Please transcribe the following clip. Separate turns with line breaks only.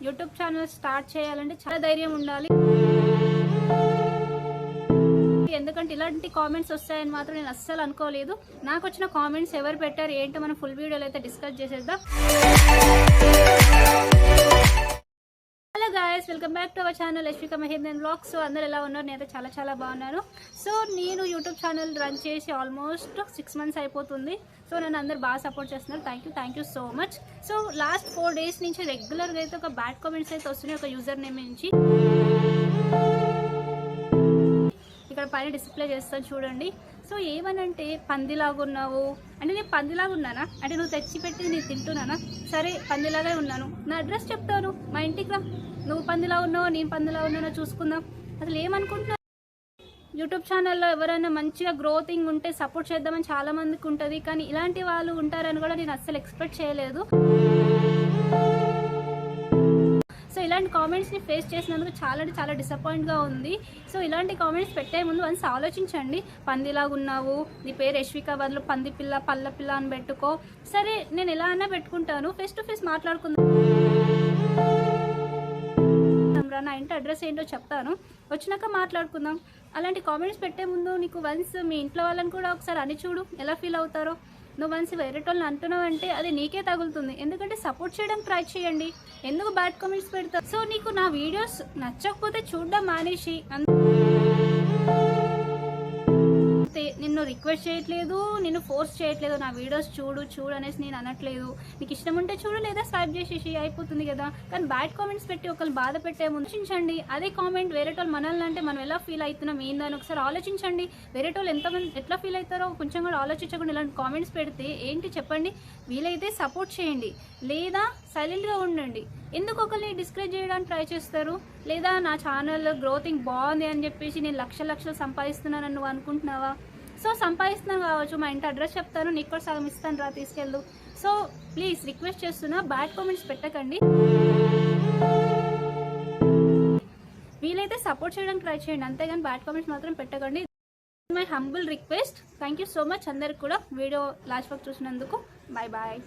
YouTube channel start చేయాలంటే చాలా ధైర్యం ఉండాలి. ఎందుకంటే ఇలాంటి కామెంట్స్ వస్తాయని మాత్రం నేను అస్సలు అనుకోలేదు. నాకు వచ్చిన కామెంట్స్ ఎవరు పెట్టారు ఏంటో మనం ఫుల్ వీడియోలో అయితే డిస్కస్ చేసేద్దాం. Hello guys, welcome back to our channel Yashvika Mahendran vlogs. So అందరు ఎలా ఉన్నారు? నేనైతే చాలా బాగున్నాను. సో నేను యూట్యూబ్ ఛానల్ రన్ చేసి ఆల్మోస్ట్ 6 months అయిపోతుంది. సో నన్ను అందరు బాగా సపోర్ట్ చేస్తున్నారు. Thank you so much. So last 4 days నుంచి రెగ్యులర్గా అయితే ఒక బ్యాడ్ కామెంట్స్ అయితే వస్తున్నాయి ఒక యూజర్ నేమ్ నుంచి. ఇక్కడ పైన డిస్ప్లే చేస్తాను చూడండి. సో ఏమనంటే పందిలాగున్నావు అంటే నేను పందిలాగా ఉన్నానా అంటే నువ్వు తెచ్చి పెట్టి నేను తింటున్నానా? సరే పందిలాగే ఉన్నాను, నా అడ్రస్ చెప్తాను, మా ఇంటికి రా. నువ్వు పందిలా ఉన్నావో నేను పందిలా ఉన్నానో చూసుకుందాం. అసలు ఏమనుకుంటున్నావు? యూట్యూబ్ ఛానల్లో ఎవరైనా మంచిగా గ్రోతింగ్ ఉంటే సపోర్ట్ చేద్దామని చాలా మందికి ఉంటుంది, కానీ ఇలాంటి వాళ్ళు ఉంటారని కూడా నేను అస్సలు ఎక్స్పెక్ట్ చేయలేదు. సో ఇలాంటి కామెంట్స్ని ఫేస్ చేసినందుకు చాలా డిసప్పాయింట్గా ఉంది. సో ఇలాంటి కామెంట్స్ పెట్టే ముందు వన్స్ ఆలోచించండి. పందిలాగా ఉన్నావు, నీ పేరు యశ్విక బదులు పంది పిల్ల పల్ల పిల్ల అని పెట్టుకో. సరే నేను ఎలా అన్నా పెట్టుకుంటాను, ఫేస్ టు ఫేస్ మాట్లాడుకుందాం. నా ఇంటి అడ్రస్ ఏంటో చెప్తాను, వచ్చినాక మాట్లాడుకుందాం. అలాంటి కామెంట్స్ పెట్టే ముందు నీకు వన్స్ మీ ఇంట్లో వాళ్ళని కూడా ఒకసారి అని చూడు ఎలా ఫీల్ అవుతారో. నువ్వు వన్స్ వేరే వాళ్ళని అంటున్నావు అంటే అది నీకే తగులుతుంది. ఎందుకంటే సపోర్ట్ చేయడానికి ట్రై చేయండి, ఎందుకు బ్యాడ్ కామెంట్స్ పెడతావు? సో నీకు నా వీడియోస్ నచ్చకపోతే చూడడం మానేసి. నిన్ను రిక్వెస్ట్ చేయట్లేదు, నిన్ను ఫోర్స్ చేయట్లేదు, నా వీడియోస్ చూడు అనేసి నేను అనట్లేదు. నీకు ఇష్టం ఉంటే చూడు, లేదా స్వైప్ చేసేసి అయిపోతుంది కదా. కానీ బ్యాడ్ కామెంట్స్ పెట్టి ఒకళ్ళు బాధ పెట్టే ముందు ఆలోచించండి. అదే కామెంట్ వేరే వాళ్ళు మనల్ని అంటే మనం ఎలా ఫీల్ అవుతున్నాం ఏందని ఒకసారి ఆలోచించండి. వేరే వాళ్ళు ఎట్లా ఫీల్ అవుతారో కొంచెం కూడా ఆలోచించకుండా ఇలాంటి కామెంట్స్ పెడితే ఏంటి చెప్పండి? వీలైతే సపోర్ట్ చేయండి, లేదా సైలెంట్గా ఉండండి. ఎందుకు ఒకరిని డిస్కరేజ్ చేయడానికి ట్రై చేస్తారు? లేదా నా ఛానల్ గ్రోతింగ్ బాగుంది అని చెప్పేసి నేను లక్షలు సంపాదిస్తున్నానని నువ్వు అనుకుంటున్నావా? సో సంపాదిస్తున్నాను కావచ్చు, మా ఇంటి అడ్రస్ చెప్తాను, నీకు కూడా సగం ఇస్తాను రా, తీసుకెళ్ళు. సో ప్లీజ్ రిక్వెస్ట్ చేస్తున్నా, బ్యాడ్ కామెంట్స్ పెట్టకండి. వీలైతే సపోర్ట్ చేయడానికి ట్రై చేయండి, అంతేగాని బ్యాడ్ కామెంట్స్ మాత్రం పెట్టకండి. My humble request. Thank you so much అందరికి కూడా వీడియో లాస్ట్ వరకు చూసినందుకు. బాయ్.